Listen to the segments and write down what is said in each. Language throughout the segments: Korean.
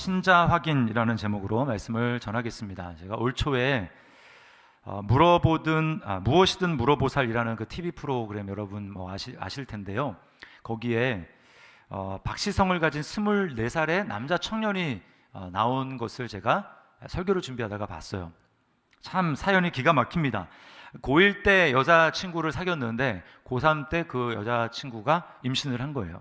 신자 확인이라는 제목으로 말씀을 전하겠습니다. 제가 올 초에 무엇이든 물어보살이라는 그 TV 프로그램 여러분 아실 텐데요. 거기에 박시성을 가진 24살의 남자 청년이 나온 것을 제가 설교를 준비하다가 봤어요. 참 사연이 기가 막힙니다. 고1 때 여자친구를 사귀었는데 고3 때 그 여자친구가 임신을 한 거예요.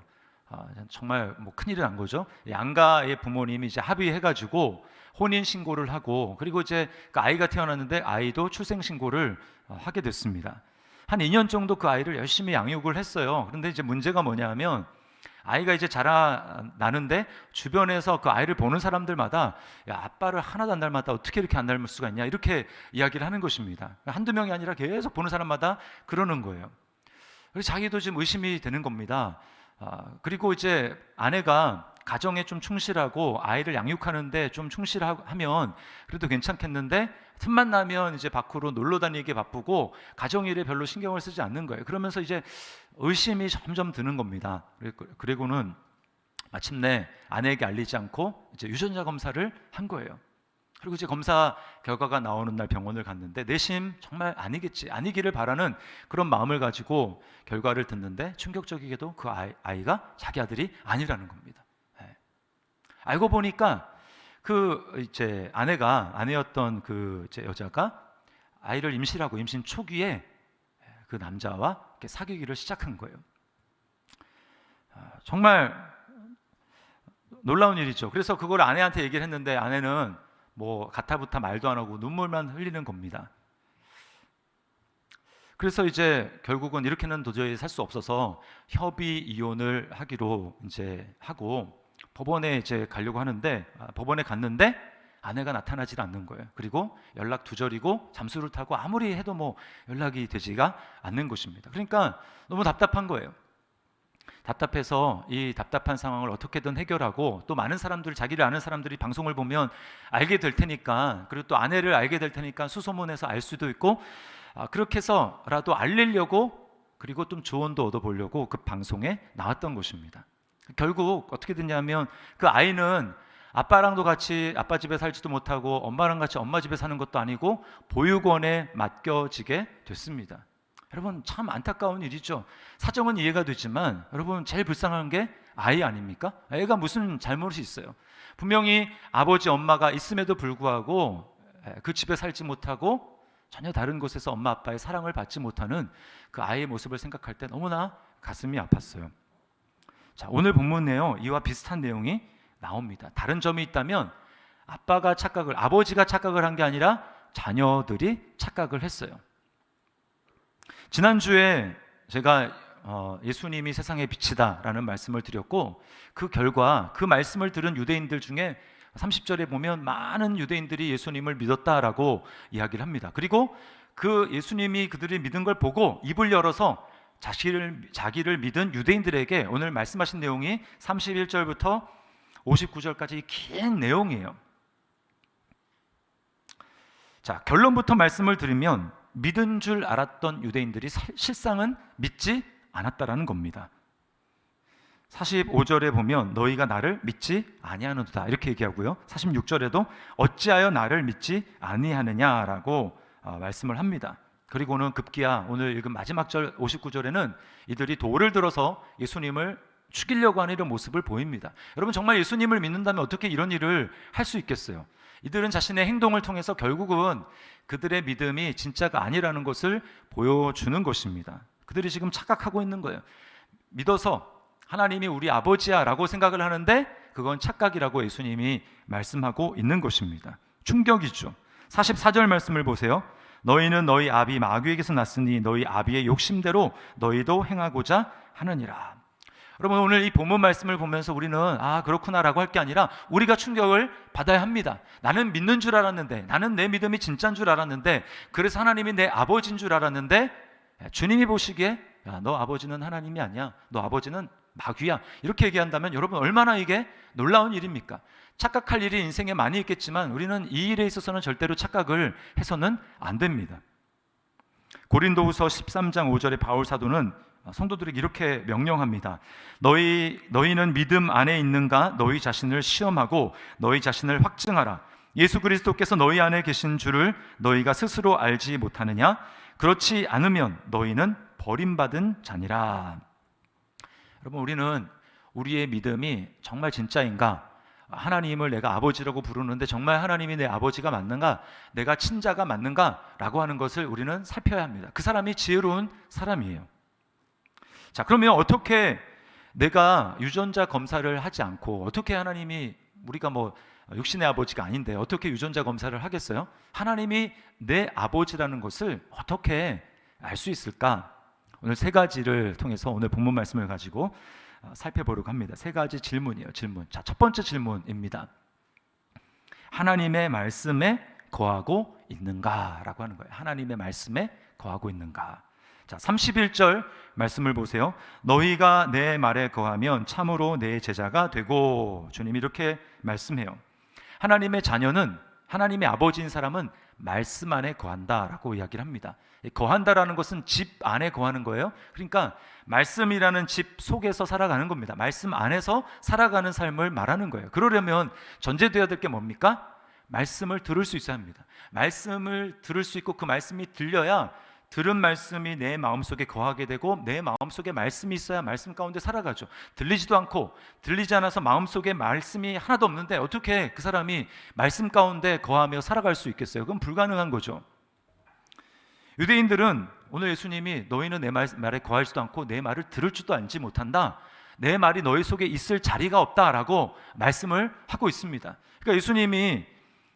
정말 큰일이 난 거죠. 양가의 부모님이 이제 합의해가지고 혼인 신고를 하고, 그리고 이제 그 아이가 태어났는데 아이도 출생 신고를 하게 됐습니다. 한 2년 정도 그 아이를 열심히 양육을 했어요. 그런데 이제 문제가 뭐냐면 아이가 이제 자라나는데 주변에서 그 아이를 보는 사람들마다 야, 아빠를 하나도 안 닮았다, 어떻게 이렇게 안 닮을 수가 있냐, 이렇게 이야기를 하는 것입니다. 한두 명이 아니라 계속 보는 사람마다 그러는 거예요. 그래서 자기도 지금 의심이 되는 겁니다. 그리고 이제 아내가 가정에 좀 충실하고 아이를 양육하는데 좀 충실하면 그래도 괜찮겠는데, 틈만 나면 이제 밖으로 놀러 다니기 바쁘고 가정일에 별로 신경을 쓰지 않는 거예요. 그러면서 이제 의심이 점점 드는 겁니다. 그리고는 마침내 아내에게 알리지 않고 이제 유전자 검사를 한 거예요. 그리고 이제 검사 결과가 나오는 날 병원을 갔는데 내심 정말 아니기를 바라는 그런 마음을 가지고 결과를 듣는데 충격적이게도 그 아이가 자기 아들이 아니라는 겁니다. 알고 보니까 그 이제 아내였던 그 이제 여자가 아이를 임신하고 임신 초기에 그 남자와 이렇게 사귀기를 시작한 거예요. 정말 놀라운 일이죠. 그래서 그걸 아내한테 얘기를 했는데 아내는 가타부타 말도 안 하고 눈물만 흘리는 겁니다. 그래서 이제 결국은 이렇게는 도저히 살 수 없어서 협의 이혼을 하기로 이제 하고 법원에 이제 가려고 하는데 법원에 갔는데 아내가 나타나질 않는 거예요. 그리고 연락 두절이고 잠수를 타고 아무리 해도 연락이 되지가 않는 것입니다. 그러니까 너무 답답한 거예요. 답답해서 이 답답한 상황을 어떻게든 해결하고, 또 많은 사람들, 자기를 아는 사람들이 방송을 보면 알게 될 테니까, 그리고 또 아내를 알게 될 테니까 수소문해서 알 수도 있고, 그렇게 해서라도 알리려고, 그리고 좀 조언도 얻어보려고 그 방송에 나왔던 것입니다. 결국 어떻게 됐냐면 그 아이는 아빠랑도 같이 아빠 집에 살지도 못하고 엄마랑 같이 엄마 집에 사는 것도 아니고 보육원에 맡겨지게 됐습니다. 여러분, 참 안타까운 일이죠. 사정은 이해가 되지만 여러분, 제일 불쌍한 게 아이 아닙니까? 애가 무슨 잘못이 있어요? 분명히 아버지 엄마가 있음에도 불구하고 그 집에 살지 못하고 전혀 다른 곳에서 엄마 아빠의 사랑을 받지 못하는 그 아이의 모습을 생각할 때 너무나 가슴이 아팠어요. 자, 오늘 본문에요, 이와 비슷한 내용이 나옵니다. 다른 점이 있다면 아버지가 착각을 한 게 아니라 자녀들이 착각을 했어요. 지난주에 제가 예수님이 세상의 빛이다라는 말씀을 드렸고, 그 결과 그 말씀을 들은 유대인들 중에 30절에 보면 많은 유대인들이 예수님을 믿었다라고 이야기를 합니다. 그리고 그 예수님이 그들이 믿은 걸 보고 입을 열어서 자기를 믿은 유대인들에게 오늘 말씀하신 내용이 31절부터 59절까지 긴 내용이에요. 자, 결론부터 말씀을 드리면 믿은 줄 알았던 유대인들이 실상은 믿지 않았다라는 겁니다. 45절에 보면 너희가 나를 믿지 아니하는도다 이렇게 얘기하고요. 46절에도 어찌하여 나를 믿지 아니하느냐라고 말씀을 합니다. 그리고는 급기야 오늘 읽은 마지막 절 59절에는 이들이 돌을 들어서 예수님을 죽이려고 하는 이런 모습을 보입니다. 여러분, 정말 예수님을 믿는다면 어떻게 이런 일을 할 수 있겠어요? 이들은 자신의 행동을 통해서 결국은 그들의 믿음이 진짜가 아니라는 것을 보여주는 것입니다. 그들이 지금 착각하고 있는 거예요. 믿어서 하나님이 우리 아버지야 라고 생각을 하는데 그건 착각이라고 예수님이 말씀하고 있는 것입니다. 충격이죠. 44절 말씀을 보세요. 너희는 너희 아비 마귀에게서 났으니 너희 아비의 욕심대로 너희도 행하고자 하느니라. 여러분, 오늘 이 본문 말씀을 보면서 우리는 그렇구나 라고 할 게 아니라 우리가 충격을 받아야 합니다. 나는 믿는 줄 알았는데, 나는 내 믿음이 진짜인 줄 알았는데, 그래서 하나님이 내 아버지인 줄 알았는데 주님이 보시기에 너 아버지는 하나님이 아니야, 너 아버지는 마귀야, 이렇게 얘기한다면 여러분, 얼마나 이게 놀라운 일입니까? 착각할 일이 인생에 많이 있겠지만 우리는 이 일에 있어서는 절대로 착각을 해서는 안 됩니다. 고린도후서 13장 5절에 바울 사도는 성도들에게 이렇게 명령합니다. 너희는 믿음 안에 있는가? 너희 자신을 시험하고 너희 자신을 확증하라. 예수 그리스도께서 너희 안에 계신 줄을 너희가 스스로 알지 못하느냐? 그렇지 않으면 너희는 버림받은 자니라. 여러분, 우리는 우리의 믿음이 정말 진짜인가? 하나님을 내가 아버지라고 부르는데 정말 하나님이 내 아버지가 맞는가? 내가 친자가 맞는가? 라고 하는 것을 우리는 살펴야 합니다. 그 사람이 지혜로운 사람이에요. 자, 그러면 어떻게 내가 유전자 검사를 하지 않고 어떻게 하나님이, 우리가 뭐 육신의 아버지가 아닌데 어떻게 유전자 검사를 하겠어요? 하나님이 내 아버지라는 것을 어떻게 알 수 있을까? 오늘 세 가지를 통해서 오늘 본문 말씀을 가지고 살펴보려고 합니다. 세 가지 질문이에요. 질문. 자, 첫 번째 질문입니다. 하나님의 말씀에 거하고 있는가라고 하는 거예요. 하나님의 말씀에 거하고 있는가? 자, 31절 말씀을 보세요. 너희가 내 말에 거하면 참으로 내 제자가 되고, 주님이 이렇게 말씀해요. 하나님의 자녀는, 하나님의 아버지인 사람은 말씀 안에 거한다라고 이야기를 합니다. 거한다라는 것은 집 안에 거하는 거예요. 그러니까 말씀이라는 집 속에서 살아가는 겁니다. 말씀 안에서 살아가는 삶을 말하는 거예요. 그러려면 전제되어야 될 게 뭡니까? 말씀을 들을 수 있어야 합니다. 말씀을 들을 수 있고 그 말씀이 들려야 들은 말씀이 내 마음속에 거하게 되고 내 마음속에 말씀이 있어야 말씀 가운데 살아가죠. 들리지도 않고 들리지 않아서 마음속에 말씀이 하나도 없는데 어떻게 그 사람이 말씀 가운데 거하며 살아갈 수 있겠어요? 그건 불가능한 거죠. 유대인들은 오늘 예수님이 너희는 내 말에 거하지도 않고 내 말을 들을 줄도 알지 못한다, 내 말이 너희 속에 있을 자리가 없다라고 말씀을 하고 있습니다. 그러니까 예수님이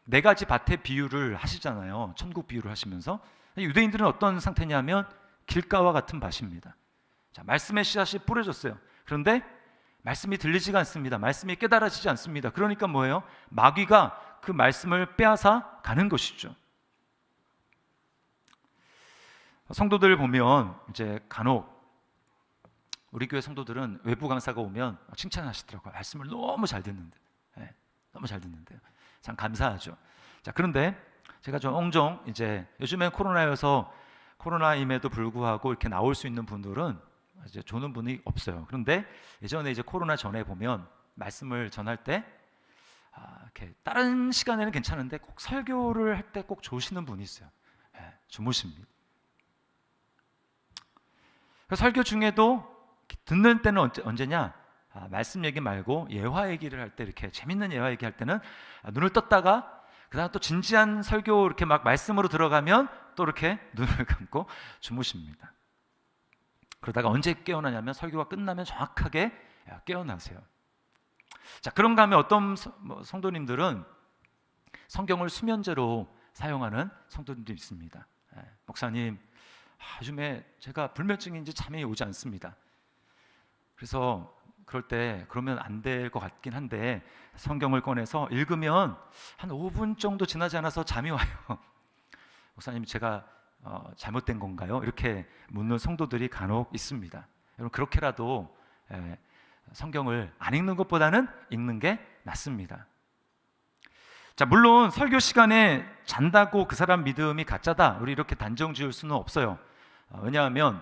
네 가지 밭의 비유를 하시잖아요. 천국 비유를 하시면서. 유대인들은 어떤 상태냐면 길가와 같은 밭입니다. 자, 말씀의 씨앗이 뿌려졌어요. 그런데 말씀이 들리지가 않습니다. 말씀이 깨달아지지 않습니다. 그러니까 뭐예요? 마귀가 그 말씀을 빼앗아 가는 것이죠. 성도들 보면 이제 간혹 우리 교회 성도들은 외부 강사가 오면 칭찬하시더라고요. 말씀을 너무 잘 듣는데, 네, 너무 잘 듣는데요. 참 감사하죠. 자, 그런데 제가 종종 이제 요즘엔 코로나여서 코로나임에도 불구하고 이렇게 나올 수 있는 분들은 이제 조는 분이 없어요. 그런데 예전에 이제 코로나 전에 보면 말씀을 전할 때 이렇게 다른 시간에는 괜찮은데 꼭 설교를 할 때 꼭 조시는 분이 있어요. 네, 주무십니다. 설교 중에도 듣는 때는 언제냐? 말씀 얘기 말고 예화 얘기를 할 때, 이렇게 재밌는 예화 얘기할 때는 눈을 떴다가 그다음 또 진지한 설교 이렇게 막 말씀으로 들어가면 또 이렇게 눈을 감고 주무십니다. 그러다가 언제 깨어나냐면 설교가 끝나면 정확하게 깨어나세요. 자, 그런가 하면 어떤 성도님들은 성경을 수면제로 사용하는 성도님도 있습니다. 목사님, 요즘에 제가 불면증인지 잠이 오지 않습니다. 그래서 그럴 때 그러면 안 될 것 같긴 한데 성경을 꺼내서 읽으면 한 5분 정도 지나지 않아서 잠이 와요. 목사님, 제가 잘못된 건가요? 이렇게 묻는 성도들이 간혹 있습니다. 여러분, 그렇게라도 성경을 안 읽는 것보다는 읽는 게 낫습니다. 자, 물론 설교 시간에 잔다고 그 사람 믿음이 가짜다, 우리 이렇게 단정 지을 수는 없어요. 왜냐하면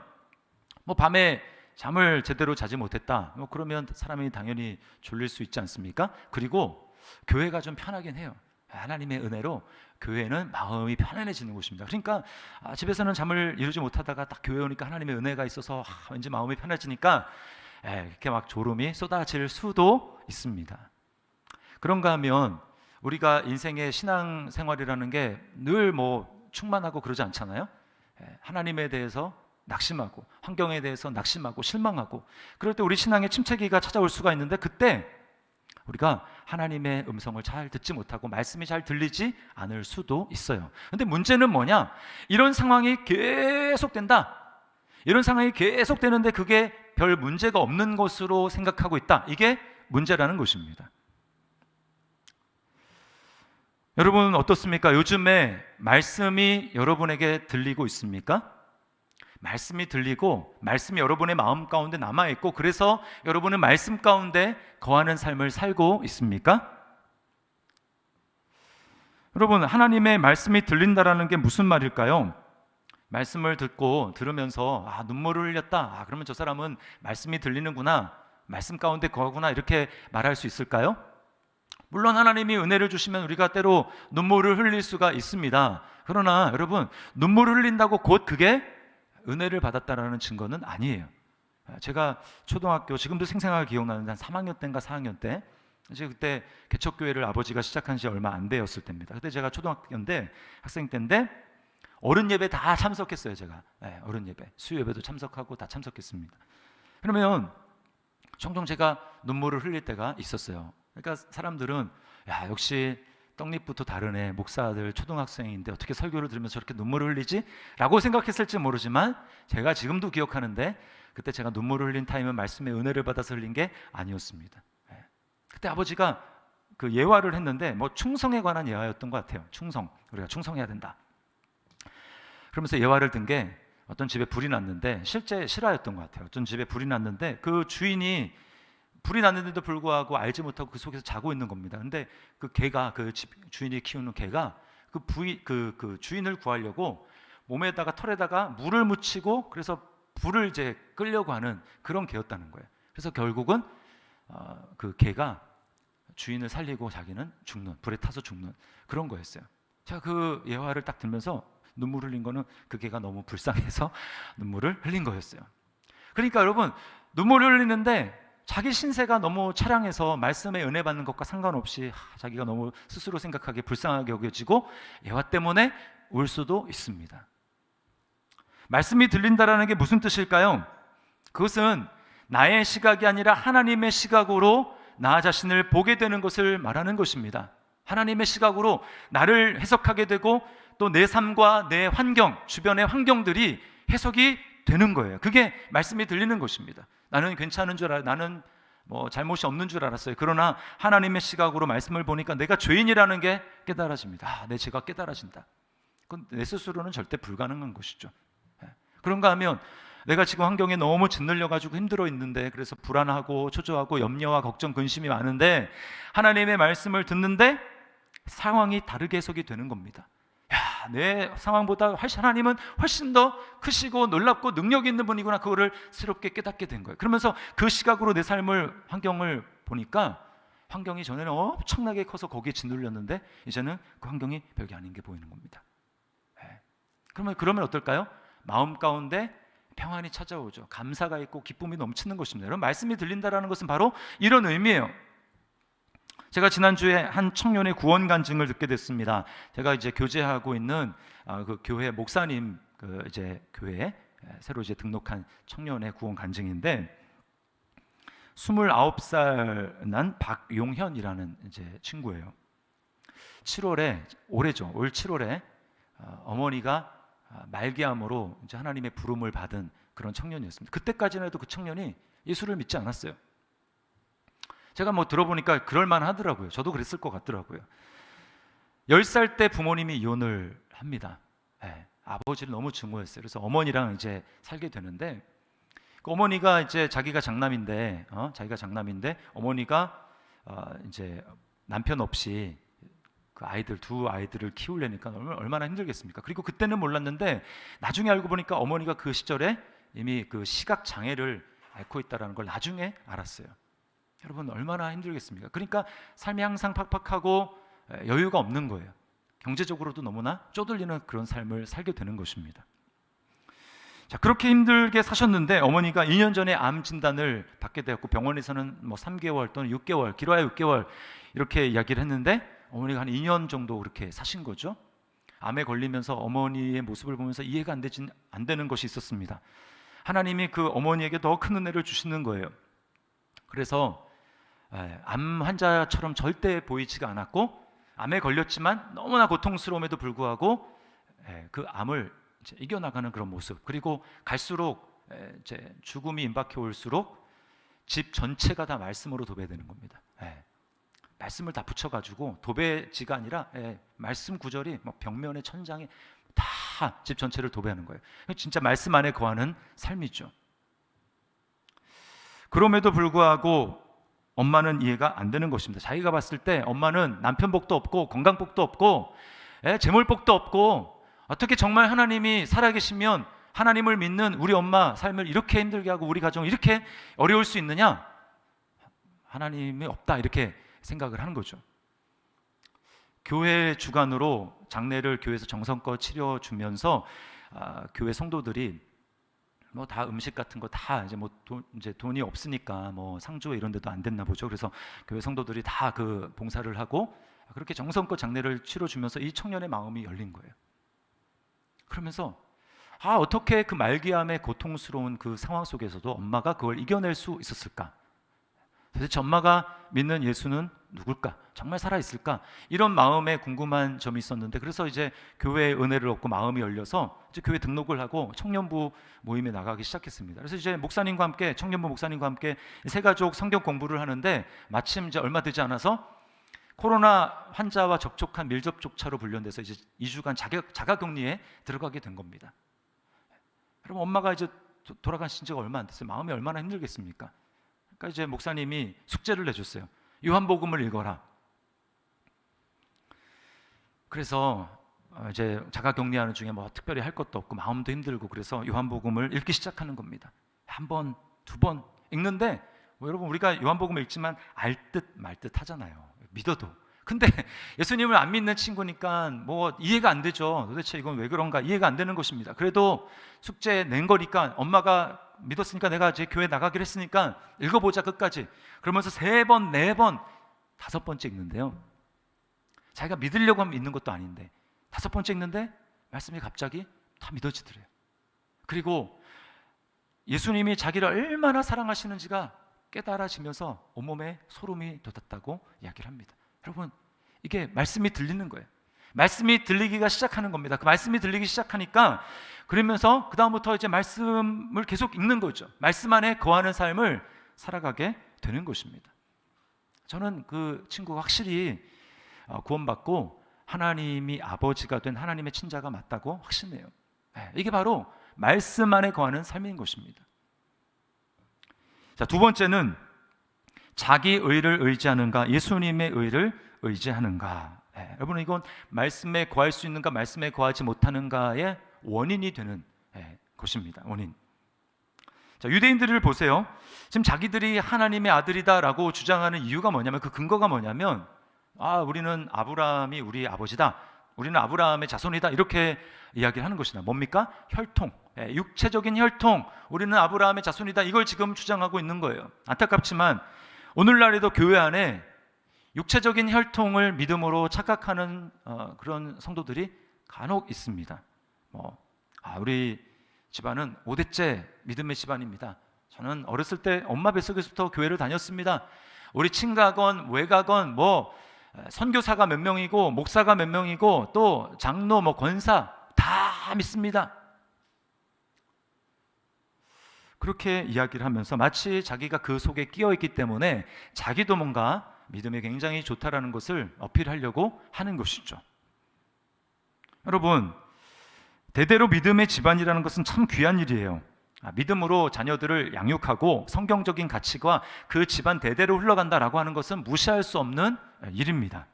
뭐 밤에 잠을 제대로 자지 못했다, 그러면 사람이 당연히 졸릴 수 있지 않습니까? 그리고 교회가 좀 편하긴 해요. 하나님의 은혜로 교회는 마음이 편안해지는 곳입니다. 그러니까 집에서는 잠을 이루지 못하다가 딱 교회 오니까 하나님의 은혜가 있어서 왠지 마음이 편해지니까 이렇게 막 졸음이 쏟아질 수도 있습니다. 그런가 하면 우리가 인생의 신앙생활이라는 게 늘 뭐 충만하고 그러지 않잖아요. 하나님에 대해서 낙심하고 환경에 대해서 낙심하고 실망하고 그럴 때 우리 신앙의 침체기가 찾아올 수가 있는데, 그때 우리가 하나님의 음성을 잘 듣지 못하고 말씀이 잘 들리지 않을 수도 있어요. 그런데 문제는 뭐냐? 이런 상황이 계속된다, 이런 상황이 계속되는데 그게 별 문제가 없는 것으로 생각하고 있다, 이게 문제라는 것입니다. 여러분 어떻습니까? 요즘에 말씀이 여러분에게 들리고 있습니까? 말씀이 들리고 말씀이 여러분의 마음 가운데 남아있고 그래서 여러분은 말씀 가운데 거하는 삶을 살고 있습니까? 여러분, 하나님의 말씀이 들린다라는 게 무슨 말일까요? 말씀을 들으면서 눈물을 흘렸다. 그러면 저 사람은 말씀이 들리는구나, 말씀 가운데 거하구나, 이렇게 말할 수 있을까요? 물론 하나님이 은혜를 주시면 우리가 때로 눈물을 흘릴 수가 있습니다. 그러나 여러분, 눈물을 흘린다고 곧 그게 은혜를 받았다라는 증거는 아니에요. 제가 초등학교, 지금도 생생하게 기억나는데 한 3학년 때인가 4학년 때, 이제 그때 개척교회를 아버지가 시작한 지 얼마 안 되었을 때입니다. 그때 제가 초등학교인데, 학생 때인데 어른 예배 다 참석했어요. 제가 어른 예배, 수요 예배도 참석하고 다 참석했습니다. 그러면 종종 제가 눈물을 흘릴 때가 있었어요. 그러니까 사람들은 역시 떡잎부터 다르네, 목사들 초등학생인데 어떻게 설교를 들으면서 저렇게 눈물을 흘리지? 라고 생각했을지 모르지만 제가 지금도 기억하는데, 그때 제가 눈물을 흘린 타임은 말씀의 은혜를 받아서 흘린 게 아니었습니다. 그때 아버지가 그 예화를 했는데 충성에 관한 예화였던 것 같아요. 충성, 우리가 충성해야 된다. 그러면서 예화를 든 게, 어떤 집에 불이 났는데, 실제 실화였던 것 같아요. 어떤 집에 불이 났는데 그 주인이 불이 났는데도 불구하고 알지 못하고 그 속에서 자고 있는 겁니다. 근데 그 개가, 그 집 주인이 키우는 개가 그 주인을 구하려고 몸에다가 털에다가 물을 묻히고, 그래서 불을 이제 끌려고 하는 그런 개였다는 거예요. 그래서 결국은 그 개가 주인을 살리고 자기는 죽는, 불에 타서 죽는 그런 거였어요. 제가 그 예화를 딱 들면서 눈물 흘린 거는 그 개가 너무 불쌍해서 눈물을 흘린 거였어요. 그러니까 여러분, 눈물을 흘리는데 자기 신세가 너무 차량해서 말씀에 은혜 받는 것과 상관없이 자기가 너무 스스로 생각하기에 불쌍하게 여겨지고 예화 때문에 울 수도 있습니다. 말씀이 들린다라는 게 무슨 뜻일까요? 그것은 나의 시각이 아니라 하나님의 시각으로 나 자신을 보게 되는 것을 말하는 것입니다. 하나님의 시각으로 나를 해석하게 되고, 또 내 삶과 내 환경, 주변의 환경들이 해석이 되는 거예요. 그게 말씀이 들리는 것입니다. 나는 괜찮은 줄 나는 잘못이 없는 줄 알았어요. 그러나 하나님의 시각으로 말씀을 보니까 내가 죄인이라는 게 깨달아집니다. 내 죄가 깨달아진다. 그건 내 스스로는 절대 불가능한 것이죠. 그런가 하면 내가 지금 환경에 너무 짓눌려가지고 힘들어 있는데, 그래서 불안하고 초조하고 염려와 걱정, 근심이 많은데 하나님의 말씀을 듣는데 상황이 다르게 해석이 되는 겁니다. 내 상황보다 하나님은 훨씬 더 크시고 놀랍고 능력 있는 분이구나, 그거를 새롭게 깨닫게 된 거예요. 그러면서 그 시각으로 내 삶을, 환경을 보니까 환경이 전에는 엄청나게 커서 거기에 짓눌렸는데 이제는 그 환경이 별게 아닌 게 보이는 겁니다. 그러면 어떨까요? 마음 가운데 평안이 찾아오죠. 감사가 있고 기쁨이 넘치는 것입니다. 여러분, 말씀이 들린다라는 것은 바로 이런 의미예요. 제가 지난주에 한 청년의 구원 간증을 듣게 됐습니다. 제가 이제 교제하고 있는 그 교회 목사님, 이제 교회에 새로 이제 등록한 청년의 구원 간증인데, 29살 난 박용현이라는 이제 친구예요. 7월에, 올해죠. 올 7월에 어머니가 말기암으로 이제 하나님의 부름을 받은 그런 청년이었습니다. 그때까지는 해도 그 청년이 예수를 믿지 않았어요. 제가 들어보니까 그럴만 하더라고요. 저도 그랬을 것 같더라고요. 10살 때 부모님이 이혼을 합니다. 아버지를 너무 증오했어요. 그래서 어머니랑 이제 살게 되는데, 그 어머니가 이제 자기가 장남인데 어머니가 이제 남편 없이 그 두 아이들을 키우려니까 얼마나 힘들겠습니까? 그리고 그때는 몰랐는데 나중에 알고 보니까 어머니가 그 시절에 이미 그 시각 장애를 앓고 있다는 걸 나중에 알았어요. 여러분, 얼마나 힘들겠습니까? 그러니까 삶이 항상 팍팍하고 여유가 없는 거예요. 경제적으로도 너무나 쪼들리는 그런 삶을 살게 되는 것입니다. 자, 그렇게 힘들게 사셨는데 어머니가 2년 전에 암 진단을 받게 되었고, 병원에서는 3개월 또는 6개월, 길어야 6개월 이렇게 이야기를 했는데 어머니가 한 2년 정도 그렇게 사신 거죠. 암에 걸리면서 어머니의 모습을 보면서 이해가 안 되는 것이 있었습니다. 하나님이 그 어머니에게 더 큰 은혜를 주시는 거예요. 그래서 암 환자처럼 절대 보이지가 않았고, 암에 걸렸지만 너무나 고통스러움에도 불구하고 그 암을 이제 이겨나가는 그런 모습, 그리고 갈수록 이제 죽음이 임박해 올수록 집 전체가 다 말씀으로 도배되는 겁니다. 말씀을 다 붙여가지고 도배지가 아니라 말씀 구절이 벽면에, 천장에 다 집 전체를 도배하는 거예요. 진짜 말씀 안에 거하는 삶이죠. 그럼에도 불구하고 엄마는 이해가 안 되는 것입니다. 자기가 봤을 때 엄마는 남편 복도 없고 건강 복도 없고 재물 복도 없고 어떻게 정말 하나님이 살아계시면 하나님을 믿는 우리 엄마 삶을 이렇게 힘들게 하고 우리 가정을 이렇게 어려울 수 있느냐? 하나님이 없다, 이렇게 생각을 하는 거죠. 교회 주관으로 장례를 교회에서 정성껏 치러주면서 교회 성도들이 뭐 다 음식 같은 거 다 이제 돈이 없으니까 뭐 상조 이런 데도 안 됐나 보죠. 그래서 교회 성도들이 다 그 봉사를 하고 그렇게 정성껏 장례를 치러주면서 이 청년의 마음이 열린 거예요. 그러면서 어떻게 그 말기암의 고통스러운 그 상황 속에서도 엄마가 그걸 이겨낼 수 있었을까? 도대체 엄마가 믿는 예수는 누굴까? 정말 살아있을까? 이런 마음에 궁금한 점이 있었는데, 그래서 이제 교회의 은혜를 얻고 마음이 열려서 이제 교회 등록을 하고 청년부 모임에 나가기 시작했습니다. 그래서 이제 목사님과 함께, 청년부 목사님과 함께 세 가족 성경 공부를 하는데, 마침 이제 얼마 되지 않아서 코로나 환자와 접촉한 밀접촉차로 분류돼서 이제 2주간 자가격리에 들어가게 된 겁니다. 여러분, 엄마가 이제 돌아가신 지가 얼마 안 됐어요. 마음이 얼마나 힘들겠습니까? 그러니까 이제 목사님이 숙제를 내줬어요. 요한복음을 읽어라. 그래서 이제 자가격리하는 중에 뭐 특별히 할 것도 없고 마음도 힘들고, 그래서 요한복음을 읽기 시작하는 겁니다. 한 번, 두 번 읽는데 여러분, 우리가 요한복음을 읽지만 알 듯 말 듯 하잖아요. 믿어도. 근데 예수님을 안 믿는 친구니까 뭐 이해가 안 되죠. 도대체 이건 왜 그런가 이해가 안 되는 것입니다. 그래도 숙제 낸 거니까, 엄마가 믿었으니까 내가 이제 교회 나가기로 했으니까 읽어보자 끝까지. 그러면서 3번, 4번, 5번째 읽는데요, 자기가 믿으려고 하면 읽는 것도 아닌데 5번째 읽는데 말씀이 갑자기 다 믿어지더래요. 그리고 예수님이 자기를 얼마나 사랑하시는지가 깨달아지면서 온몸에 소름이 돋았다고 이야기를 합니다. 여러분, 이게 말씀이 들리는 거예요. 말씀이 들리기가 시작하는 겁니다. 그 말씀이 들리기 시작하니까, 그러면서 그 다음부터 이제 말씀을 계속 읽는 거죠. 말씀 안에 거하는 삶을 살아가게 되는 것입니다. 저는 그 친구가 확실히 구원받고 하나님이 아버지가 된 하나님의 친자가 맞다고 확신해요. 이게 바로 말씀 안에 거하는 삶인 것입니다. 자, 두 번째는 자기 의를 의지하는가, 예수님의 의를 의지하는가. 여러분, 이건 말씀에 거할 수 있는가, 말씀에 거하지 못하는가의 원인이 되는 것입니다. 원인. 자, 유대인들을 보세요. 지금 자기들이 하나님의 아들이다라고 주장하는 이유가 뭐냐면, 그 근거가 뭐냐면, 우리는 아브라함이 우리 아버지다, 우리는 아브라함의 자손이다, 이렇게 이야기를 하는 것이다. 뭡니까? 혈통, 육체적인 혈통, 우리는 아브라함의 자손이다, 이걸 지금 주장하고 있는 거예요. 안타깝지만 오늘날에도 교회 안에 육체적인 혈통을 믿음으로 착각하는 그런 성도들이 간혹 있습니다. 우리 집안은 5대째 믿음의 집안입니다. 저는 어렸을 때 엄마 뱃속에서부터 교회를 다녔습니다. 우리 친가건 외가건 선교사가 몇 명이고 목사가 몇 명이고 또 장로 권사 다 믿습니다. 그렇게 이야기를 하면서 마치 자기가 그 속에 끼어 있기 때문에 자기도 뭔가 믿음이 굉장히 좋다라는 것을 어필하려고 하는 것이죠. 여러분, 대대로 믿음의 집안이라는 것은 참 귀한 일이에요. 믿음으로 자녀들을 양육하고 성경적인 가치가 그 집안 대대로 흘러간다라고 하는 것은 무시할 수 없는 일입니다.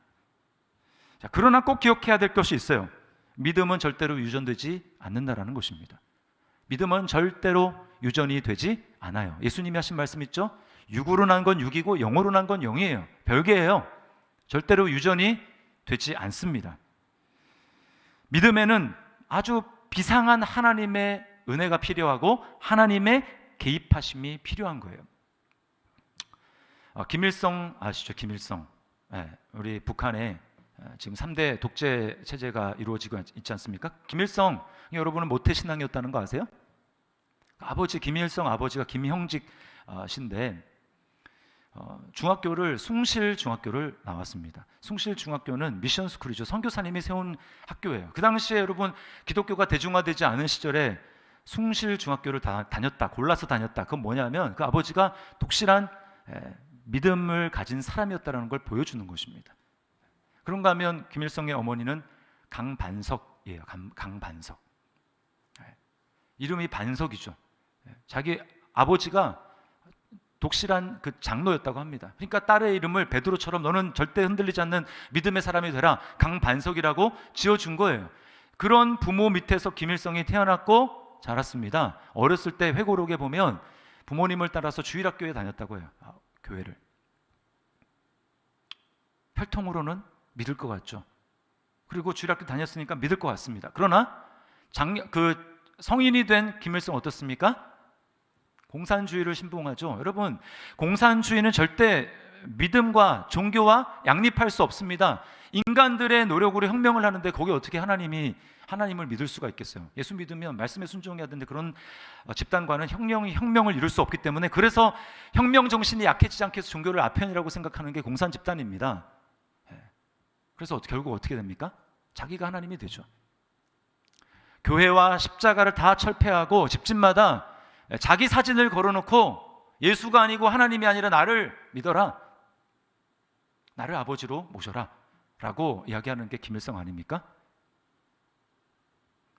자, 그러나 꼭 기억해야 될 것이 있어요. 믿음은 절대로 유전되지 않는다라는 것입니다. 믿음은 절대로 유전이 되지 않아요. 예수님이 하신 말씀 있죠? 육으로 난 건 육이고 영으로 난 건 영이에요. 별개예요. 절대로 유전이 되지 않습니다. 믿음에는 아주 비상한 하나님의 은혜가 필요하고 하나님의 개입하심이 필요한 거예요. 김일성 아시죠? 김일성. 우리 북한에 지금 3대 독재 체제가 이루어지고 있지 않습니까? 김일성, 여러분은 모태신앙이었다는 거 아세요? 아버지 김일성 아버지가 김형직 신데 중학교를 숭실중학교를 나왔습니다. 숭실중학교는 미션스쿨이죠. 선교사님이 세운 학교예요. 그 당시에 여러분, 기독교가 대중화되지 않은 시절에 숭실중학교를 골라서 다녔다. 그건 뭐냐면 그 아버지가 독실한 믿음을 가진 사람이었다는 걸 보여주는 것입니다. 그런가 하면 김일성의 어머니는 강반석이에요. 강반석. 이름이 반석이죠. 자기 아버지가 독실한 그 장로였다고 합니다. 그러니까 딸의 이름을 베드로처럼 너는 절대 흔들리지 않는 믿음의 사람이 되라, 강반석이라고 지어준 거예요. 그런 부모 밑에서 김일성이 태어났고 자랐습니다. 어렸을 때 회고록에 보면 부모님을 따라서 주일학교에 다녔다고 해요. 교회를. 혈통으로는 믿을 것 같죠. 그리고 주일학교 다녔으니까 믿을 것 같습니다. 그러나 성인이 된 김일성 어떻습니까? 공산주의를 신봉하죠. 여러분, 공산주의는 절대 믿음과 종교와 양립할 수 없습니다. 인간들의 노력으로 혁명을 하는데 거기 어떻게 하나님을 믿을 수가 있겠어요? 예수 믿으면 말씀에 순종해야 되는데 그런 집단과는 혁명을 이룰 수 없기 때문에, 그래서 혁명 정신이 약해지지 않게 해서 종교를 아편이라고 생각하는 게 공산 집단입니다. 그래서 결국 어떻게 됩니까? 자기가 하나님이 되죠. 교회와 십자가를 다 철폐하고 집집마다 자기 사진을 걸어놓고 예수가 아니고 하나님이 아니라 나를 믿어라, 나를 아버지로 모셔라 라고 이야기하는 게 김일성 아닙니까?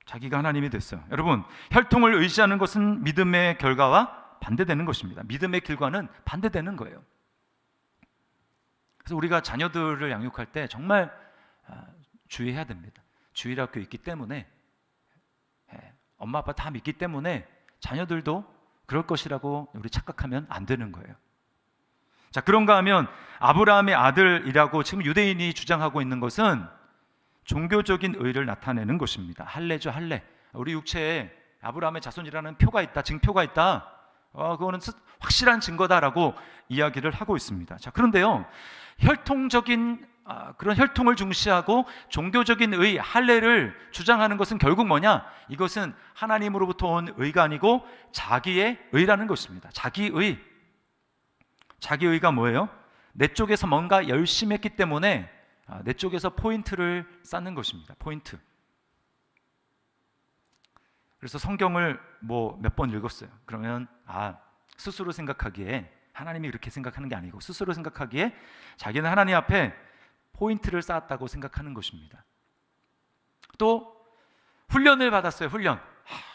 자기가 하나님이 됐어요. 여러분, 혈통을 의지하는 것은 믿음의 결과와 반대되는 것입니다. 믿음의 길과는 반대되는 거예요. 그래서 우리가 자녀들을 양육할 때 정말 주의해야 됩니다. 주일학교 있기 때문에, 엄마 아빠 다 믿기 때문에 자녀들도 그럴 것이라고 우리 착각하면 안 되는 거예요. 자, 그런가 하면 아브라함의 아들이라고 지금 유대인이 주장하고 있는 것은 종교적인 의를 나타내는 것입니다. 할례죠, 할례. 우리 육체에 아브라함의 자손이라는 표가 있다, 증표가 있다. 그거는 확실한 증거다라고 이야기를 하고 있습니다. 자, 그런데요, 그런 혈통을 중시하고 종교적인 의, 할례를 주장하는 것은 결국 뭐냐? 이것은 하나님으로부터 온 의가 아니고 자기의 의라는 것입니다. 자기의가 뭐예요? 내 쪽에서 뭔가 열심히 했기 때문에 내 쪽에서 포인트를 쌓는 것입니다. 포인트. 그래서 성경을 몇 번 읽었어요. 그러면 스스로 생각하기에, 하나님이 그렇게 생각하는 게 아니고 스스로 생각하기에 자기는 하나님 앞에 포인트를 쌓았다고 생각하는 것입니다. 또 훈련을 받았어요. 훈련.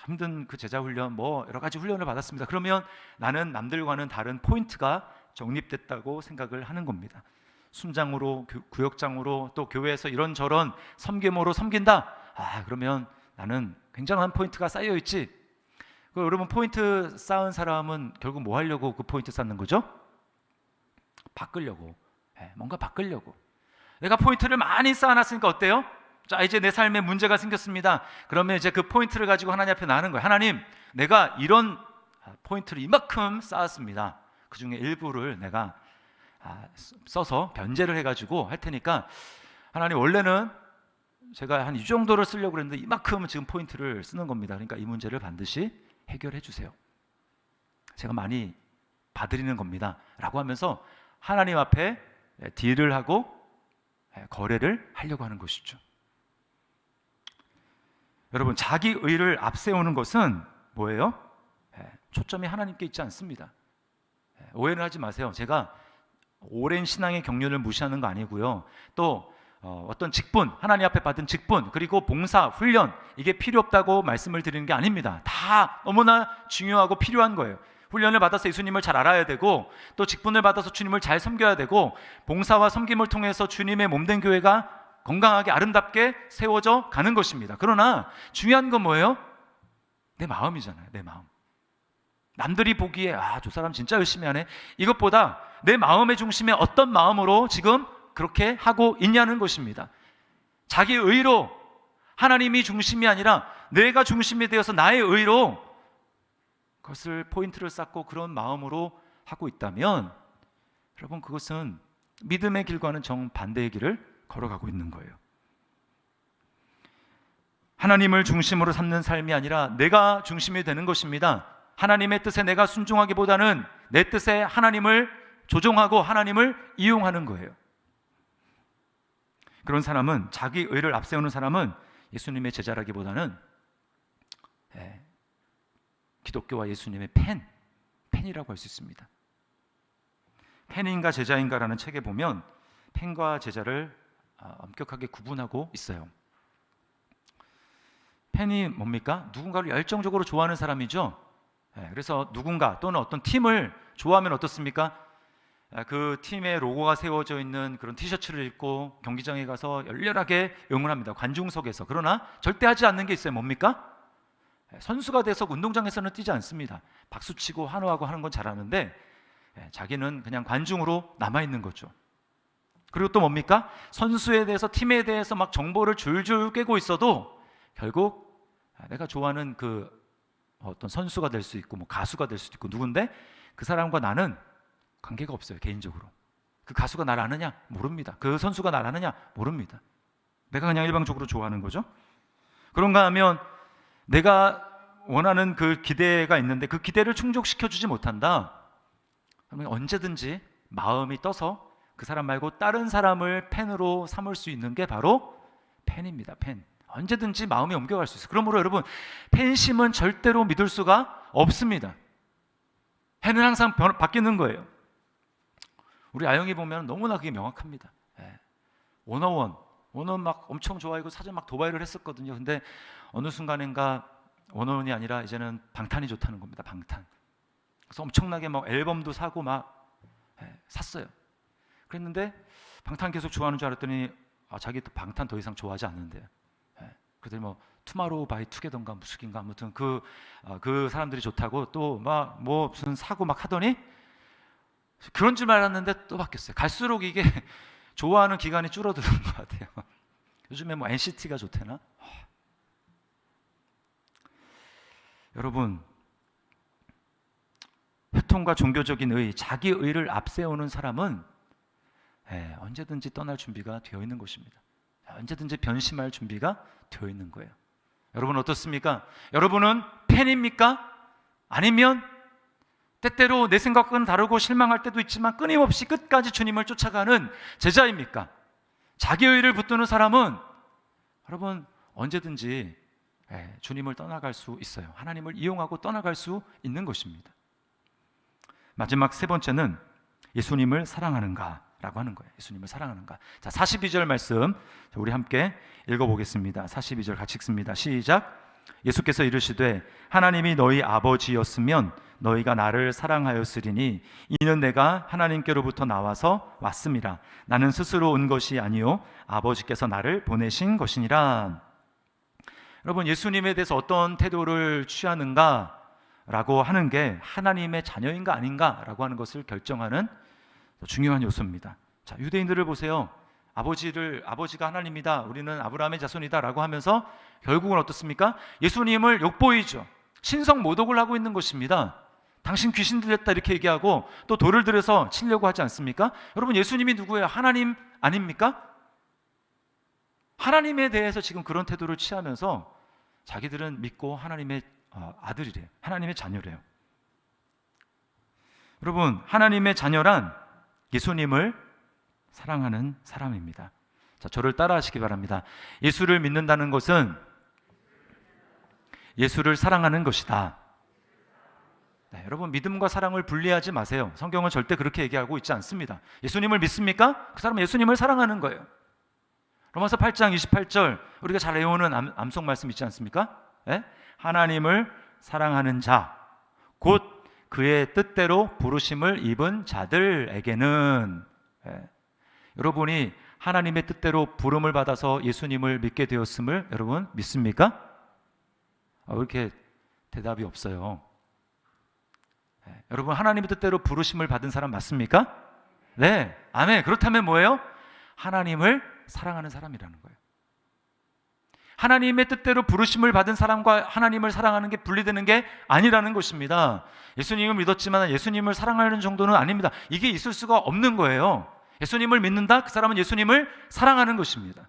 힘든 그 제자 훈련, 여러 가지 훈련을 받았습니다. 그러면 나는 남들과는 다른 포인트가 정립됐다고 생각을 하는 겁니다. 순장으로, 구역장으로, 또 교회에서 이런저런 섬김으로 섬긴다. 그러면 나는 굉장한 포인트가 쌓여 있지. 여러분, 포인트 쌓은 사람은 결국 뭐 하려고 그 포인트 쌓는 거죠? 바꾸려고. 뭔가 바꾸려고. 내가 포인트를 많이 쌓아놨으니까 어때요? 자, 이제 내 삶에 문제가 생겼습니다. 그러면 이제 그 포인트를 가지고 하나님 앞에 나가는 거예요. 하나님, 내가 이런 포인트를 이만큼 쌓았습니다. 그 중에 일부를 내가 써서 변제를 해가지고 할 테니까, 하나님, 원래는 제가 한 이 정도를 쓰려고 그랬는데 이만큼은 지금 포인트를 쓰는 겁니다. 그러니까 이 문제를 반드시 해결해 주세요. 제가 많이 봐드리는 겁니다 라고 하면서 하나님 앞에 딜을 하고 거래를 하려고 하는 것이죠. 여러분, 자기 의를 앞세우는 것은 뭐예요? 초점이 하나님께 있지 않습니다. 오해는 하지 마세요. 제가 오랜 신앙의 경륜을 무시하는 거 아니고요. 또 어떤 직분, 하나님 앞에 받은 직분, 그리고 봉사, 훈련, 이게 필요 없다고 말씀을 드리는 게 아닙니다. 다 너무나 중요하고 필요한 거예요. 훈련을 받아서 예수님을 잘 알아야 되고, 또 직분을 받아서 주님을 잘 섬겨야 되고, 봉사와 섬김을 통해서 주님의 몸된 교회가 건강하게 아름답게 세워져 가는 것입니다. 그러나 중요한 건 뭐예요? 내 마음이잖아요. 내 마음. 남들이 보기에 저 사람 진짜 열심히 하네, 이것보다 내 마음의 중심에 어떤 마음으로 지금 그렇게 하고 있냐는 것입니다. 자기 의로, 하나님이 중심이 아니라 내가 중심이 되어서 나의 의로 그것을 포인트를 쌓고 그런 마음으로 하고 있다면, 여러분, 그것은 믿음의 길과는 정반대의 길을 걸어가고 있는 거예요. 하나님을 중심으로 삼는 삶이 아니라 내가 중심이 되는 것입니다. 하나님의 뜻에 내가 순종하기보다는 내 뜻에 하나님을 조종하고 하나님을 이용하는 거예요. 그런 사람은, 자기 의를 앞세우는 사람은 예수님의 제자라기보다는 기독교와 예수님의 팬이라고 할 수 있습니다. 팬인가 제자인가라는 책에 보면 팬과 제자를 엄격하게 구분하고 있어요. 팬이 뭡니까? 누군가를 열정적으로 좋아하는 사람이죠. 그래서 누군가 또는 어떤 팀을 좋아하면 어떻습니까? 그 팀의 로고가 세워져 있는 그런 티셔츠를 입고 경기장에 가서 열렬하게 응원합니다. 관중석에서. 그러나 절대 하지 않는 게 있어요. 뭡니까? 선수가 돼서 운동장에서는 뛰지 않습니다. 박수치고 환호하고 하는 건 잘하는데 자기는 그냥 관중으로 남아있는 거죠. 그리고 또 뭡니까? 선수에 대해서, 팀에 대해서 막 정보를 줄줄 꿰고 있어도 결국 내가 좋아하는 그 어떤 선수가 될 수 있고 뭐 가수가 될 수도 있고 누군데 그 사람과 나는 관계가 없어요. 개인적으로. 그 가수가 나를 아느냐? 모릅니다. 그 선수가 나를 아느냐? 모릅니다. 내가 그냥 일방적으로 좋아하는 거죠. 그런가 하면 내가 원하는 그 기대가 있는데 그 기대를 충족시켜주지 못한다. 그러면 언제든지 마음이 떠서 그 사람 말고 다른 사람을 팬으로 삼을 수 있는 게 바로 팬입니다. 팬. 언제든지 마음이 옮겨갈 수 있어요. 그러므로 여러분, 팬심은 절대로 믿을 수가 없습니다. 팬은 항상 바뀌는 거예요. 우리 아영이 보면 너무나 그게 명확합니다. 원어원 막 엄청 좋아하고 사진 막 도발을 했었거든요. 근데 어느 순간인가 원어원이 아니라 이제는 방탄이 좋다는 겁니다. 방탄. 그래서 엄청나게 막 앨범도 사고 막 샀어요. 그랬는데 방탄 계속 좋아하는 줄 알았더니 자기 또 방탄 더 이상 좋아하지 않는데요. 그들이 뭐 투마로우 바이 투게더인가 무슨인가 아무튼 그 사람들이 좋다고 또 막 뭐 무슨 사고 막 하더니 그런 줄 알았는데 또 바뀌었어요. 갈수록 이게 좋아하는 기간이 줄어드는 것 같아요. 요즘에 뭐 NCT가 좋대나? 여러분, 혈통과 종교적인 의, 자기 의를 앞세우는 사람은 언제든지 떠날 준비가 되어 있는 것입니다. 언제든지 변심할 준비가 되어 있는 거예요. 여러분 어떻습니까? 여러분은 팬입니까? 아니면 때때로 내 생각은 다르고 실망할 때도 있지만 끊임없이 끝까지 주님을 쫓아가는 제자입니까? 자기 의를 붙드는 사람은 여러분 언제든지 주님을 떠나갈 수 있어요. 하나님을 이용하고 떠나갈 수 있는 것입니다. 마지막 세 번째는 예수님을 사랑하는가 라고 하는 거예요. 예수님을 사랑하는가. 자, 42절 말씀 우리 함께 읽어보겠습니다. 42절 같이 읽습니다. 시작. 예수께서 이르시되 하나님이 너희 아버지였으면 너희가 나를 사랑하였으리니 이는 내가 하나님께로부터 나와서 왔음이라. 나는 스스로 온 것이 아니요 아버지께서 나를 보내신 것이니라. 여러분, 예수님에 대해서 어떤 태도를 취하는가 라고 하는 게 하나님의 자녀인가 아닌가 라고 하는 것을 결정하는 중요한 요소입니다. 자, 유대인들을 보세요. 아버지가 하나님이다, 우리는 아브라함의 자손이다 라고 하면서 결국은 어떻습니까? 예수님을 욕보이죠. 신성 모독을 하고 있는 것입니다. 당신 귀신 들렸다 이렇게 얘기하고 또 돌을 들여서 치려고 하지 않습니까? 여러분, 예수님이 누구예요? 하나님 아닙니까? 하나님에 대해서 지금 그런 태도를 취하면서 자기들은 믿고 하나님의 아들이래요. 하나님의 자녀래요. 여러분, 하나님의 자녀란 예수님을 사랑하는 사람입니다. 자, 저를 따라하시기 바랍니다. 예수를 믿는다는 것은 예수를 사랑하는 것이다. 네, 여러분, 믿음과 사랑을 분리하지 마세요. 성경은 절대 그렇게 얘기하고 있지 않습니다. 예수님을 믿습니까? 그 사람은 예수님을 사랑하는 거예요. 로마서 8장 28절 우리가 잘 외우는 암송 말씀 있지 않습니까? 네? 하나님을 사랑하는 자, 곧 그의 뜻대로 부르심을 입은 자들에게는 여러분이 하나님의 뜻대로 부름을 받아서 예수님을 믿게 되었음을 여러분 믿습니까? 왜 이렇게 대답이 없어요? 여러분, 하나님의 뜻대로 부르심을 받은 사람 맞습니까? 네, 아멘. 그렇다면 뭐예요? 하나님을 사랑하는 사람이라는 거예요. 하나님의 뜻대로 부르심을 받은 사람과 하나님을 사랑하는 게 분리되는 게 아니라는 것입니다. 예수님을 믿었지만 예수님을 사랑하는 정도는 아닙니다. 이게 있을 수가 없는 거예요. 예수님을 믿는다? 그 사람은 예수님을 사랑하는 것입니다.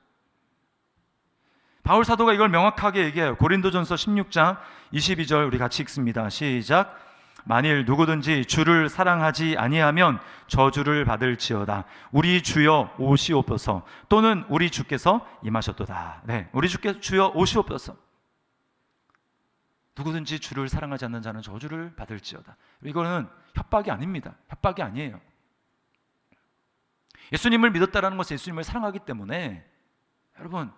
바울 사도가 이걸 명확하게 얘기해요. 고린도전서 16장 22절 우리 같이 읽습니다. 시작. 만일 누구든지 주를 사랑하지 아니하면 저주를 받을지어다. 우리 주여 오시옵소서. 또는 우리 주께서 임하셨도다. 네, 우리 주여 오시옵소서. 누구든지 주를 사랑하지 않는 자는 저주를 받을지어다. 이거는 협박이 아닙니다. 협박이 아니에요. 예수님을 믿었다라는 것은 예수님을 사랑하기 때문에 여러분,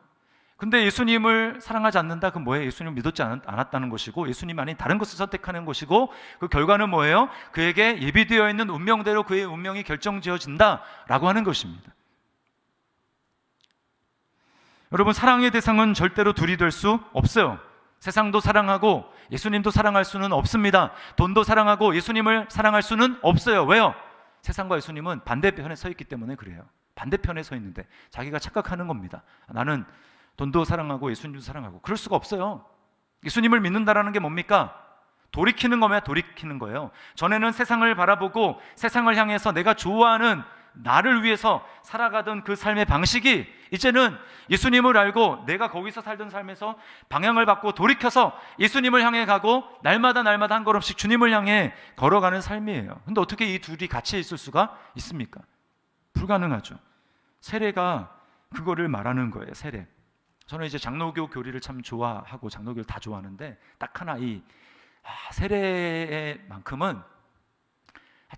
근데 예수님을 사랑하지 않는다? 그럼 뭐예요? 예수님을 믿었지 않았다는 것이고, 예수님 아닌 다른 것을 선택하는 것이고, 그 결과는 뭐예요? 그에게 예비되어 있는 운명대로 그의 운명이 결정지어진다라고 하는 것입니다. 여러분, 사랑의 대상은 절대로 둘이 될 수 없어요. 세상도 사랑하고 예수님도 사랑할 수는 없습니다. 돈도 사랑하고 예수님을 사랑할 수는 없어요. 왜요? 세상과 예수님은 반대편에 서 있기 때문에 그래요. 반대편에 서 있는데 자기가 착각하는 겁니다. 나는 돈도 사랑하고 예수님도 사랑하고. 그럴 수가 없어요. 예수님을 믿는다라는 게 뭡니까? 돌이키는 거면 돌이키는 거예요. 전에는 세상을 바라보고 세상을 향해서 내가 좋아하는 나를 위해서 살아가던 그 삶의 방식이 이제는 예수님을 알고 내가 거기서 살던 삶에서 방향을 바꾸고 돌이켜서 예수님을 향해 가고 날마다 한 걸음씩 주님을 향해 걸어가는 삶이에요. 근데 어떻게 이 둘이 같이 있을 수가 있습니까? 불가능하죠. 세례가 그거를 말하는 거예요. 세례. 저는 이제 장로교 교리를 참 좋아하고 장로교를 다 좋아하는데 딱 하나 이 세례만큼은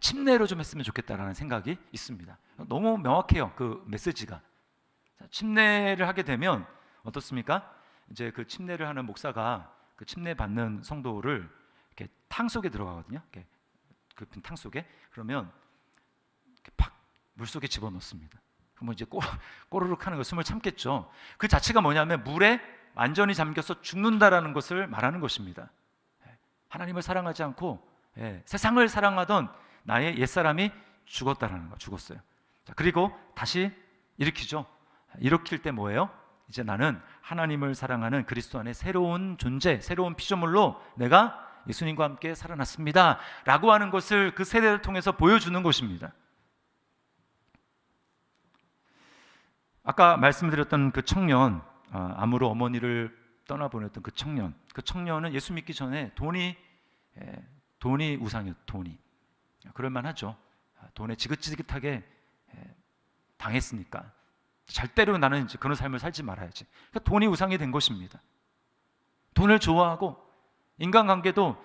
침례로 좀 했으면 좋겠다라는 생각이 있습니다. 너무 명확해요. 그 메시지가. 침례를 하게 되면 어떻습니까? 이제 그 침례를 하는 목사가 그 침례 받는 성도를 이렇게 탕 속에 들어가거든요. 이렇게 그 탕 속에. 그러면 이렇게 팍 물속에 집어넣습니다. 그러면 이제 꼬르륵 하는 거 숨을 참겠죠. 그 자체가 뭐냐면 물에 완전히 잠겨서 죽는다라는 것을 말하는 것입니다. 하나님을 사랑하지 않고 세상을 사랑하던 나의 옛사람이 죽었다라는 거, 죽었어요. 자, 그리고 다시 일으키죠. 일으킬 때 뭐예요? 이제 나는 하나님을 사랑하는 그리스도 안에 새로운 존재, 새로운 피조물로 내가 예수님과 함께 살아났습니다 라고 하는 것을 그 세대를 통해서 보여주는 것입니다. 아까 말씀드렸던 그 청년, 암으로 어머니를 떠나보냈던 그 청년은 예수 믿기 전에 돈이 우상이었죠. 돈이. 그럴만하죠. 돈에 지긋지긋하게 당했으니까 절대로 나는 이제 그런 삶을 살지 말아야지. 그러니까 돈이 우상이 된 것입니다. 돈을 좋아하고 인간관계도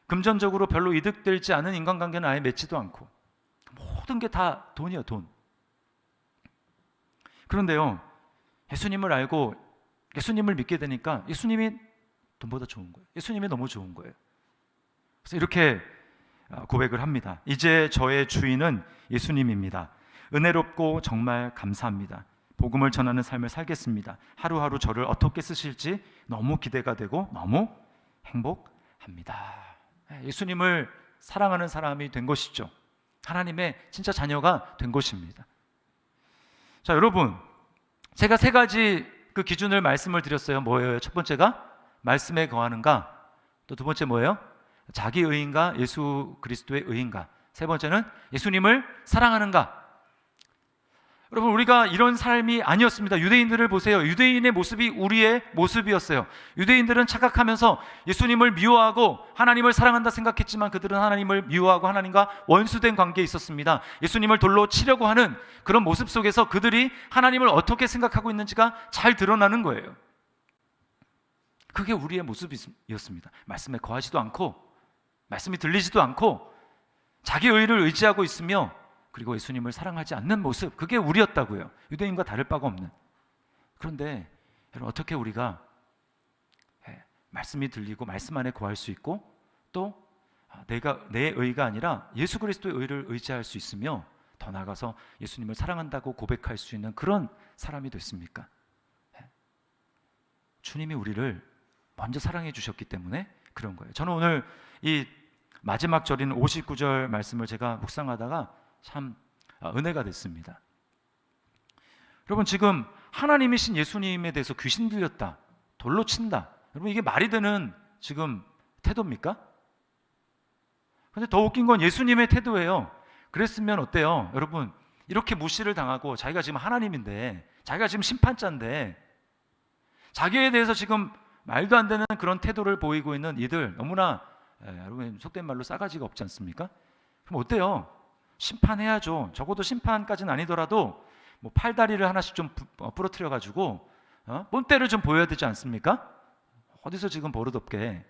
금전적으로 별로 이득되지 않은 인간관계는 아예 맺지도 않고 모든 게 다 돈이에요. 돈. 그런데요, 예수님을 알고 예수님을 믿게 되니까 예수님이 돈보다 좋은 거예요. 예수님이 너무 좋은 거예요. 그래서 이렇게 고백을 합니다. 이제 저의 주인은 예수님입니다. 은혜롭고 정말 감사합니다. 복음을 전하는 삶을 살겠습니다. 하루하루 저를 어떻게 쓰실지 너무 기대가 되고 너무 행복합니다. 예수님을 사랑하는 사람이 된 것이죠. 하나님의 진짜 자녀가 된 것입니다. 자, 여러분, 제가 세 가지 그 기준을 말씀을 드렸어요. 뭐예요? 첫 번째가 말씀에 거하는가? 또 두 번째 뭐예요? 자기 의인가? 예수 그리스도의 의인가? 세 번째는 예수님을 사랑하는가? 여러분, 우리가 이런 삶이 아니었습니다. 유대인들을 보세요. 유대인의 모습이 우리의 모습이었어요. 유대인들은 착각하면서 예수님을 미워하고 하나님을 사랑한다 생각했지만 그들은 하나님을 미워하고 하나님과 원수된 관계에 있었습니다. 예수님을 돌로 치려고 하는 그런 모습 속에서 그들이 하나님을 어떻게 생각하고 있는지가 잘 드러나는 거예요. 그게 우리의 모습이었습니다. 말씀에 거하지도 않고 말씀이 들리지도 않고 자기 의를 의지하고 있으며 그리고 예수님을 사랑하지 않는 모습, 그게 우리였다고요. 유대인과 다를 바가 없는. 그런데 여러분, 어떻게 우리가 말씀이 들리고 말씀 안에 거할 수 있고 또 내가 내 의가 아니라 예수 그리스도의 의를 의지할 수 있으며 더 나아가서 예수님을 사랑한다고 고백할 수 있는 그런 사람이 됐습니까? 주님이 우리를 먼저 사랑해 주셨기 때문에 그런 거예요. 저는 오늘 이 마지막 절인 59절 말씀을 제가 묵상하다가 참 은혜가 됐습니다. 여러분, 지금 하나님이신 예수님에 대해서 귀신 들렸다, 돌로 친다, 여러분, 이게 말이 되는 지금 태도입니까? 근데 더 웃긴 건 예수님의 태도예요. 그랬으면 어때요? 여러분, 이렇게 무시를 당하고 자기가 지금 하나님인데, 자기가 지금 심판자인데 자기에 대해서 지금 말도 안 되는 그런 태도를 보이고 있는 이들, 너무나 여러분, 속된 말로 싸가지가 없지 않습니까? 그럼 어때요? 심판해야죠. 적어도 심판까지는 아니더라도 뭐 팔다리를 하나씩 좀 부러뜨려 가지고 본때를 좀 보여야 되지 않습니까? 어디서 지금 버릇없게.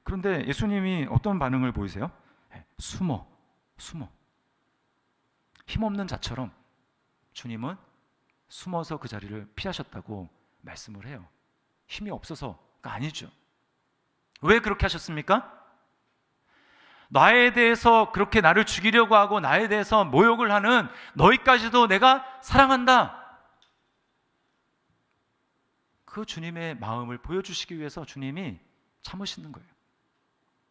그런데 예수님이 어떤 반응을 보이세요? 숨어 힘없는 자처럼 주님은 숨어서 그 자리를 피하셨다고 말씀을 해요. 힘이 없어서가 아니죠. 왜 그렇게 하셨습니까? 나에 대해서 그렇게 나를 죽이려고 하고 나에 대해서 모욕을 하는 너희까지도 내가 사랑한다. 그 주님의 마음을 보여주시기 위해서 주님이 참으시는 거예요.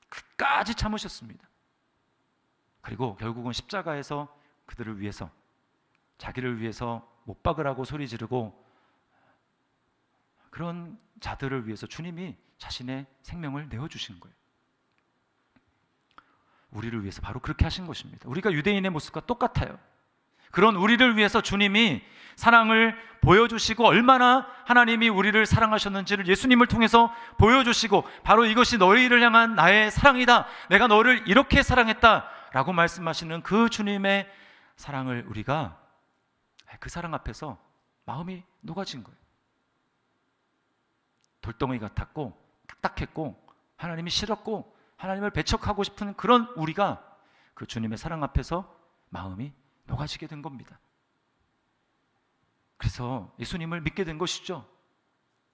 끝까지 참으셨습니다. 그리고 결국은 십자가에서 그들을 위해서, 자기를 위해서 못 박으라고 소리 지르고 그런 자들을 위해서 주님이 자신의 생명을 내어주신 거예요. 우리를 위해서 바로 그렇게 하신 것입니다. 우리가 유대인의 모습과 똑같아요. 그런 우리를 위해서 주님이 사랑을 보여주시고 얼마나 하나님이 우리를 사랑하셨는지를 예수님을 통해서 보여주시고, 바로 이것이 너희를 향한 나의 사랑이다, 내가 너를 이렇게 사랑했다 라고 말씀하시는 그 주님의 사랑을 우리가, 그 사랑 앞에서 마음이 녹아진 거예요. 돌덩이 같았고 딱딱했고 하나님이 싫었고 하나님을 배척하고 싶은 그런 우리가 그 주님의 사랑 앞에서 마음이 녹아지게 된 겁니다. 그래서 예수님을 믿게 된 것이죠.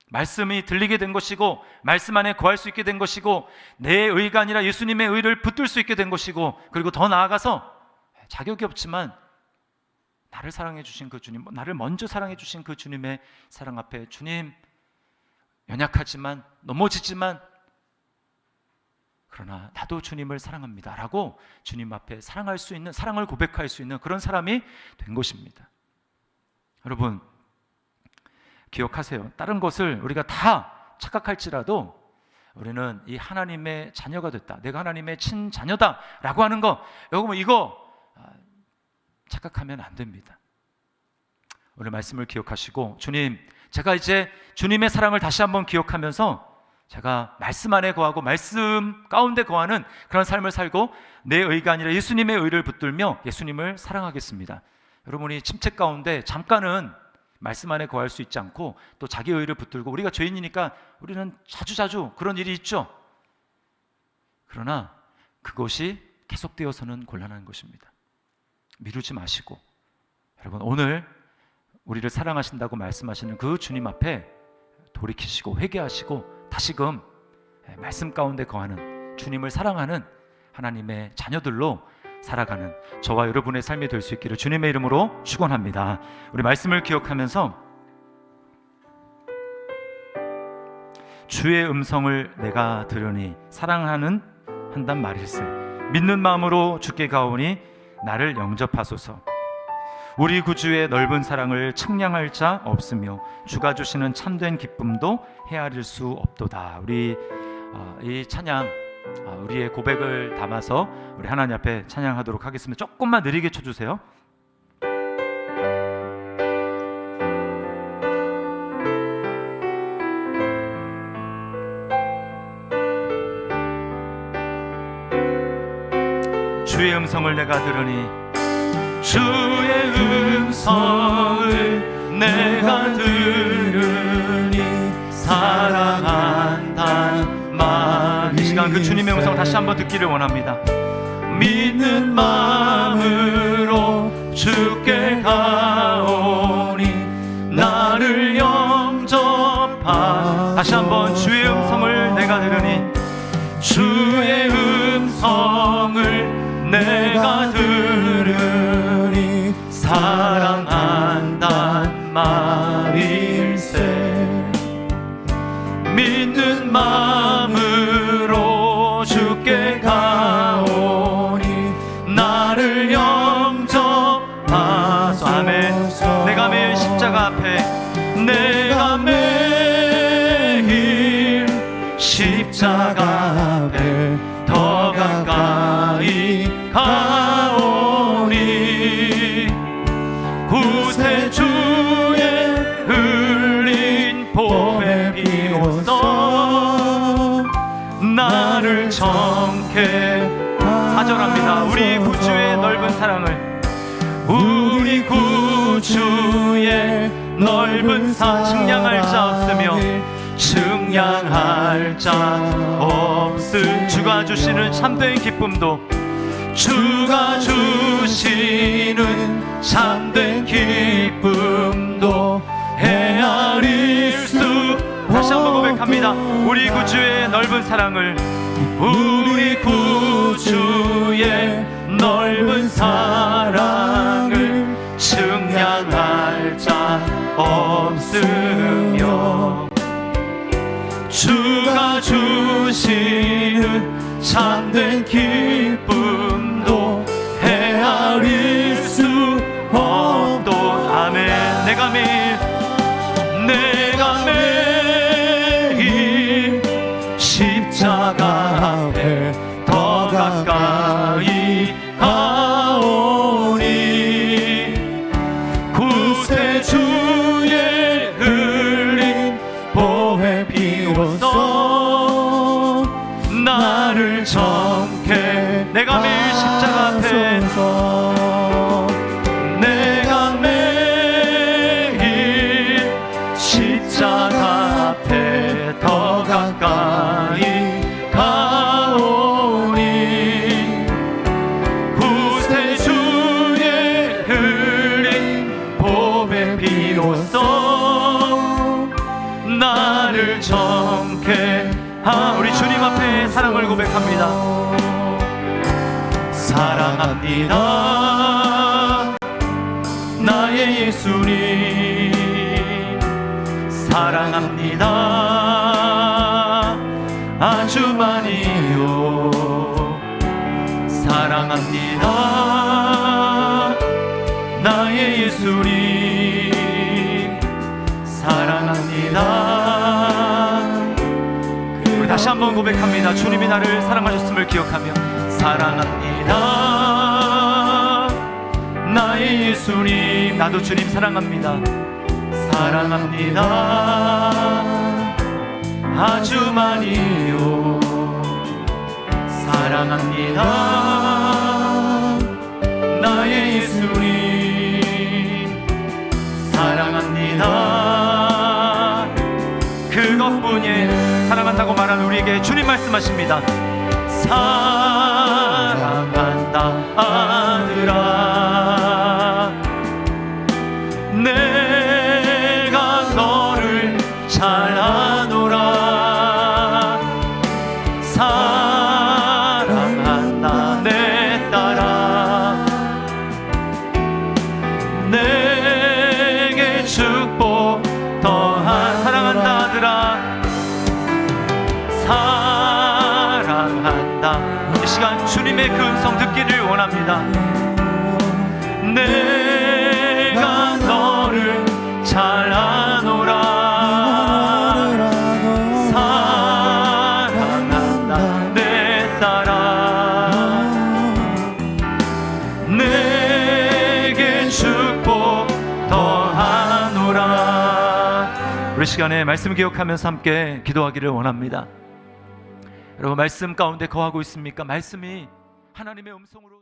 말씀이 들리게 된 것이고 말씀 안에 거할 수 있게 된 것이고 내 의가 아니라 예수님의 의를 붙들 수 있게 된 것이고, 그리고 더 나아가서 자격이 없지만 나를 사랑해 주신 그 주님, 나를 먼저 사랑해 주신 그 주님의 사랑 앞에, 주님 연약하지만 넘어지지만 그러나 나도 주님을 사랑합니다 라고 주님 앞에 사랑할 수 있는, 사랑을 고백할 수 있는 그런 사람이 된 것입니다. 여러분 기억하세요. 다른 것을 우리가 다 착각할지라도 우리는 이 하나님의 자녀가 됐다, 내가 하나님의 친자녀다 라고 하는 거, 여러분 이거 착각하면 안 됩니다. 오늘 말씀을 기억하시고, 주님, 제가 이제 주님의 사랑을 다시 한번 기억하면서 제가 말씀 안에 거하고 말씀 가운데 거하는 그런 삶을 살고 내 의가 아니라 예수님의 의를 붙들며 예수님을 사랑하겠습니다. 여러분이 침체 가운데 잠깐은 말씀 안에 거할 수 있지 않고 또 자기 의를 붙들고, 우리가 죄인이니까 우리는 자주자주 그런 일이 있죠. 그러나 그것이 계속되어서는 곤란한 것입니다. 미루지 마시고, 여러분 오늘 우리를 사랑하신다고 말씀하시는 그 주님 앞에 돌이키시고 회개하시고 다시금 말씀 가운데 거하는, 주님을 사랑하는 하나님의 자녀들로 살아가는 저와 여러분의 삶이 될 수 있기를 주님의 이름으로 축원합니다. 우리 말씀을 기억하면서 주의 음성을 내가 들으니 사랑하는 한단 말일세, 믿는 마음으로 주께 가오니 나를 영접하소서. 우리 구주의 넓은 사랑을 측량할 자 없으며 주가 주시는 참된 기쁨도 헤아릴 수 없도다. 우리 이 찬양, 우리의 고백을 담아서 우리 하나님 앞에 찬양하도록 하겠습니다. 조금만 느리게 쳐주세요. 주의 음성을 내가 들으니, 주의 음성을 내가 들으니 사랑한단 말. 이 시간 그 주님의 음성 다시 한번 듣기를 원합니다. 믿는 마음으로 주께 가오니 나를 영접하. 다시 한번 주의 음성을 내가 들으니, 주의 음성을 내가 들으니 사랑한단 말일세. 믿는 마음으로 주께 가오니 나를 영접하소. 아멘. 내가 매일 십자가 앞에, 내가 매일 십자가 앞에 더 가까이 가오니 구세주의 흘린 봄에 비로소 나를 정케. 사절합니다. 우리 구주의 넓은 사랑을, 우리 구주의 넓은 사랑 측량할 자 없으며 측량할 자 없음. 주가 주시는 참된 기쁨도, 주가 주시는 참된 기쁨도 다시 한번 고백합니다. 우리 구주의 넓은 사랑을, 우리 구주의 넓은 사랑을 측량할 자 없으며 주가 주시는 참된 기쁨도 헤아릴 수 없도. 아멘. 내가 매일 십자가 앞에 더 가까이 가오니 구세주의 흘린 보혈 피로써 나를 정케. 내가 매일 십자가 앞에, 내가 매일 십자가 앞에 더 가까이 가오니 구세주의 흘린 보혈 피로써 나를 정케. 우리 주님 앞에 사랑을 고백합니다. 사랑합니다 나의 예수님, 사랑합니다 아주 많이요. 사랑합니다 나의 예수님, 사랑합니다. 우리 다시 한번 고백합니다. 주님이 나를 사랑하셨음을 기억하며 사랑합니다 나의 예수님. 나도 주님 사랑합니다. 사랑합니다 아주 많이요. 사랑합니다 나의 예수님, 사랑합니다. 그것뿐이에요. 사랑한다고 말하는 우리에게 주님 말씀하십니다. 사랑한다 아들아, 내가 너를 잘 아노라. 사랑한다 내 딸아, 내게 축복 더한. 사랑한다 아들아, 사랑한다. 이 시간 주님의 그 음성 듣기를 원합니다. 내가 너를 잘 아노라. 사랑한다 내 딸아, 내게 축복 더하노라. 우리 시간에 말씀 기억하면서 함께 기도하기를 원합니다. 여러분, 말씀 가운데 거하고 있습니까? 말씀이 하나님의 음성으로